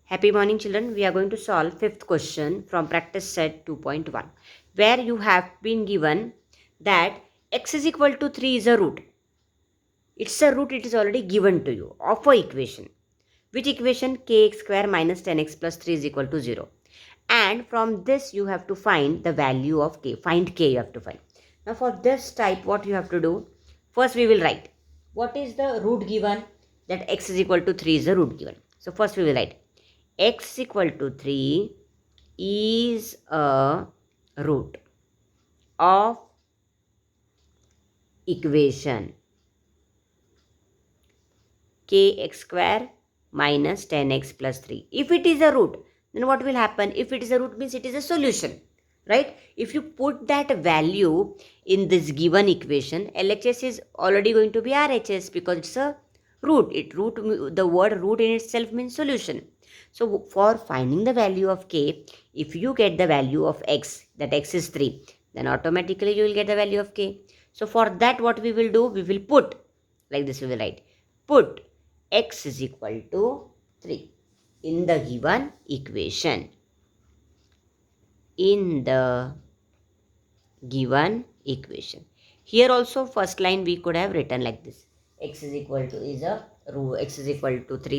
Happy morning, children. We are going to solve fifth question from practice set 2.1, where you have been given that x is equal to 3 is a root. It's a root, it is already given to you of a equation. Which equation? Kx square minus 10x plus 3 is equal to 0. And from this you have to find the value of k. Find k you have to find. Now for this type, what you have to do? First we will write. What is the root given? That x is equal to 3 is the root given. So first we will write x equal to 3 is a root of equation kx square minus 10x plus 3. If it is a root, then what will happen? If it is a root means it is a solution, right? If you put that value in this given equation, LHS is already going to be RHS because it's a root. The word root in itself means solution. So for finding the value of k, if you get the value of x, that x is 3, then automatically you will get the value of k. So for that, what we will do? We will put, like this we will write, put x is equal to 3 in the given equation. In the given equation. Here also first line we could have written like this. X is equal to 3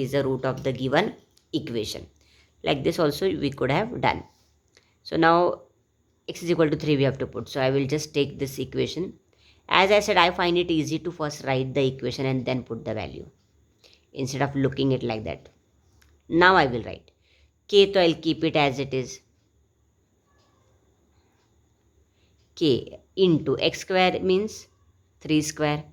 is the root of the given equation. Like this also we could have done. So now x is equal to 3 we have to put. So I will just take this equation. As I said, I find it easy to first write the equation and then put the value, instead of looking it like that. Now I will write k, so I'll keep it as it is. K into x square means 3 square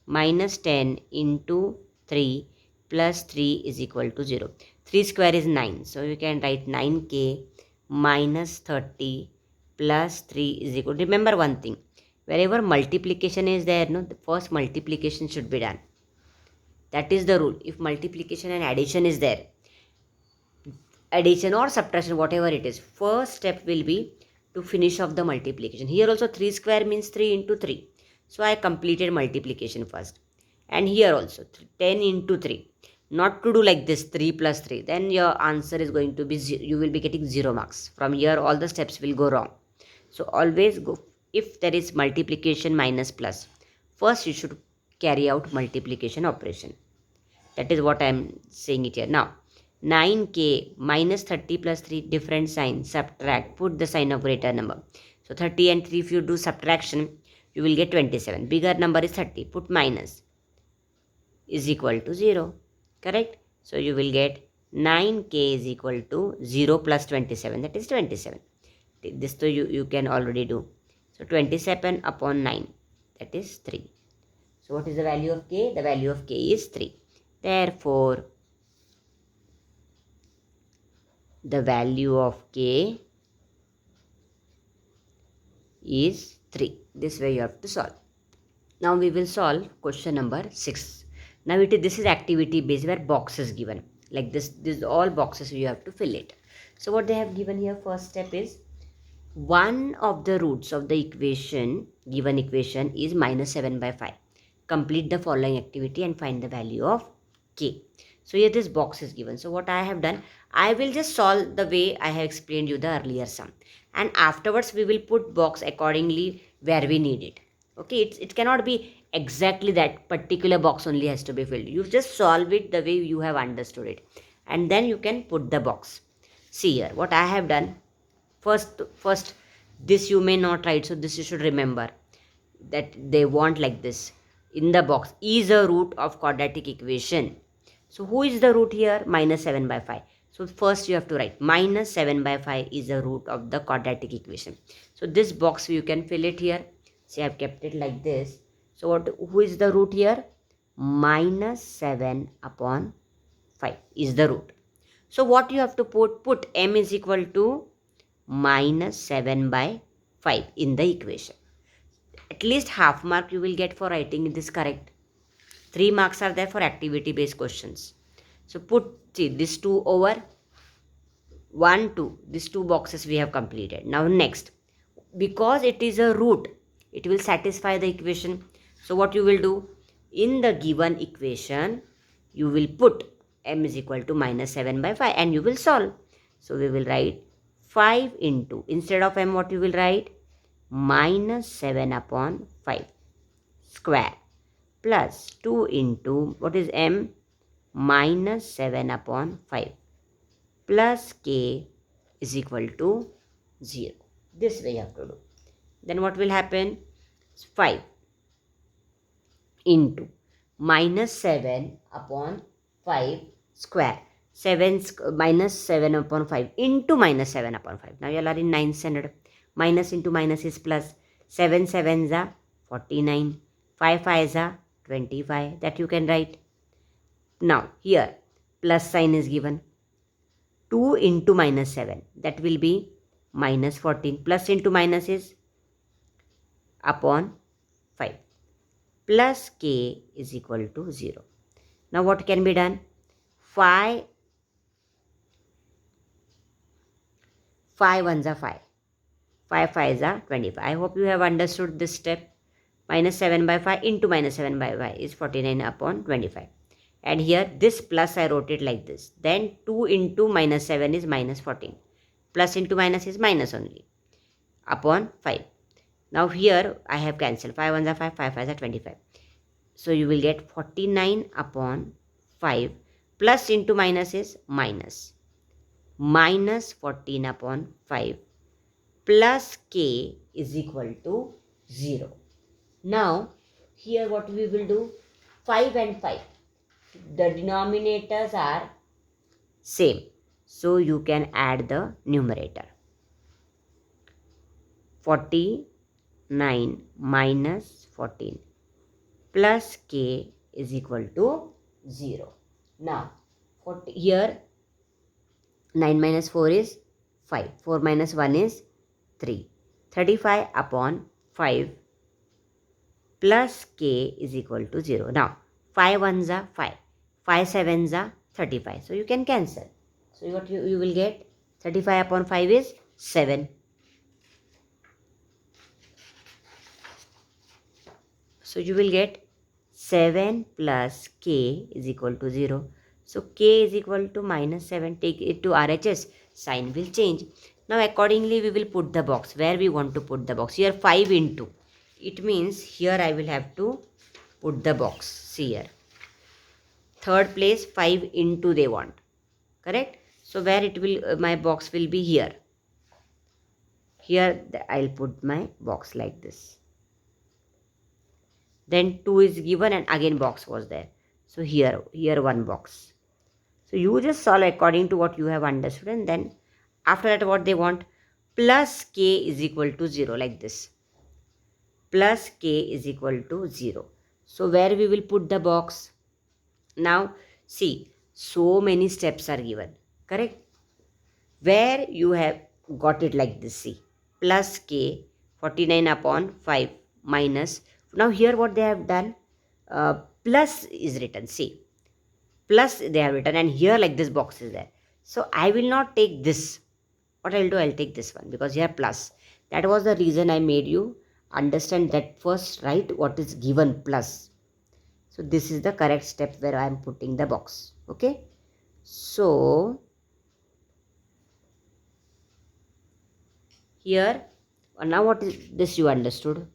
minus 10 into 3 plus 3 is equal to 0. 3 square is 9. So you can write 9k minus 30 plus 3 is equal. Remember one thing. Wherever multiplication is there, no, the first multiplication should be done. That is the rule. If multiplication and addition is there, addition or subtraction, whatever it is, first step will be to finish off the multiplication. Here also 3 square means 3 into 3. So I completed multiplication first. And here also 10 into 3. Not to do like this 3 plus 3. Then your answer is going to be 0. You will be getting 0 marks. From here all the steps will go wrong. So always go, if there is multiplication minus plus, first you should carry out multiplication operation. That is what I am saying it here. Now 9k minus 30 plus 3, different sign, subtract, put the sign of greater number. So 30 and 3, if you do subtraction, you will get 27. Bigger number is 30, put minus, is equal to 0, correct? So you will get 9k is equal to 0 plus 27, that is 27. This so you can already do. So 27 upon 9, that is 3. So what is the value of k? The value of k is 3. Therefore, the value of k is 3. This way you have to solve. Now we will solve question number 6. Now this is activity based, where box is given. Like this all boxes you have to fill it. So what they have given here, first step is one of the roots of the equation, given equation, is minus 7 by 5. Complete the following activity and find the value of k. So here this box is given. So what I have done, I will just solve the way I have explained you the earlier sum. And afterwards we will put box accordingly where we need it. Okay, it cannot be exactly that particular box only has to be filled. You just solve it the way you have understood it. And then you can put the box. See here, what I have done. First, this you may not write. So this you should remember. That they want like this. In the box, is a root of quadratic equation. So who is the root here? Minus 7 by 5. So first you have to write minus 7 by 5 is the root of the quadratic equation. So this box you can fill it here. See, I have kept it like this. So who is the root here? Minus 7 upon 5 is the root. So what you have to put m is equal to minus 7 by 5 in the equation. At least half mark you will get for writing this correct. 3 marks are there for activity based questions. So see, this 2 over 1, 2. These 2 boxes we have completed. Now next, because it is a root, it will satisfy the equation. So what you will do? In the given equation, you will put m is equal to minus 7 by 5 and you will solve. So we will write 5 into, instead of m what you will write, minus 7 upon 5 square plus 2 into, what is m, minus 7 upon 5 plus k is equal to 0. This way you have to do. Then what will happen? 5 into minus 7 upon 5 square. Minus 7 upon 5 into minus 7 upon 5. Now you are in 9th standard. Minus into minus is plus. 7 sevens are 49. 5 5s are 25. That you can write. Now here plus sign is given. 2 into minus 7. That will be minus 14. Plus into minus is upon 5. Plus k is equal to 0. Now what can be done? 5 ones are 5. 5 5s are 25. I hope you have understood this step. Minus 7 by 5 into minus 7 by 5 is 49 upon 25. And here this plus I wrote it like this. Then 2 into minus 7 is minus 14. Plus into minus is minus only. Upon 5. Now here I have cancelled. 5 ones are 5, 5 5s are 25. So you will get 49 upon 5 plus into minus is minus. Minus 14 upon 5 plus k is equal to 0. Now here what we will do? 5 and 5. The denominators are same. So you can add the numerator. 49 minus 14 plus k is equal to 0. Now here 9 minus 4 is 5. 4 minus 1 is 3. 35 upon 5 plus k is equal to 0. Now 5 ones are 5. 5 sevens are 35. So you can cancel. So what you will get? 35 upon 5 is 7. So you will get 7 plus k is equal to 0. So k is equal to minus 7. Take it to RHS. Sign will change. Now accordingly we will put the box. Where we want to put the box? Here 5 into. It means here I will have to put the box. See here. Third place 5 into they want. Correct? So where it will, my box will be here. Here I'll put my box like this. Then 2 is given and again box was there. So here one box. So you just solve according to what you have understood, and then after that what they want? Plus k is equal to 0 like this. Plus k is equal to 0. So where we will put the box? Now see, so many steps are given. Correct? Where you have got it like this, see. Plus k, 49 upon 5 minus. Now here what they have done? Plus is written, see. Plus they have written, and here like this box is there. So I will not take this. What I'll do? I'll take this one because here plus. That was the reason I made you understand that first write what is given plus. So this is the correct step where I am putting the box. Okay. So here now what is this you understood?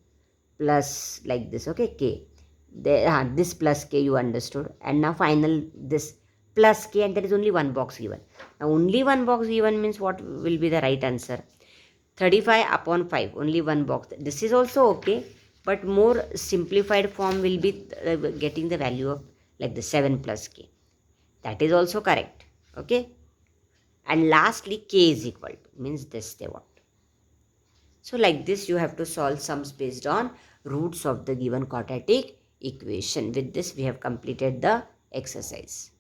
Plus like this. Okay. K. There, this plus k you understood, and now final this plus k, and there is only one box given. Now only one box given means what will be the right answer? 35 upon 5, only one box. This is also okay, but more simplified form will be getting the value of like the 7 plus k. That is also correct. Okay. And lastly k is equal to, means this they want. So like this you have to solve sums based on roots of the given quadratic equation. With this we have completed the exercise.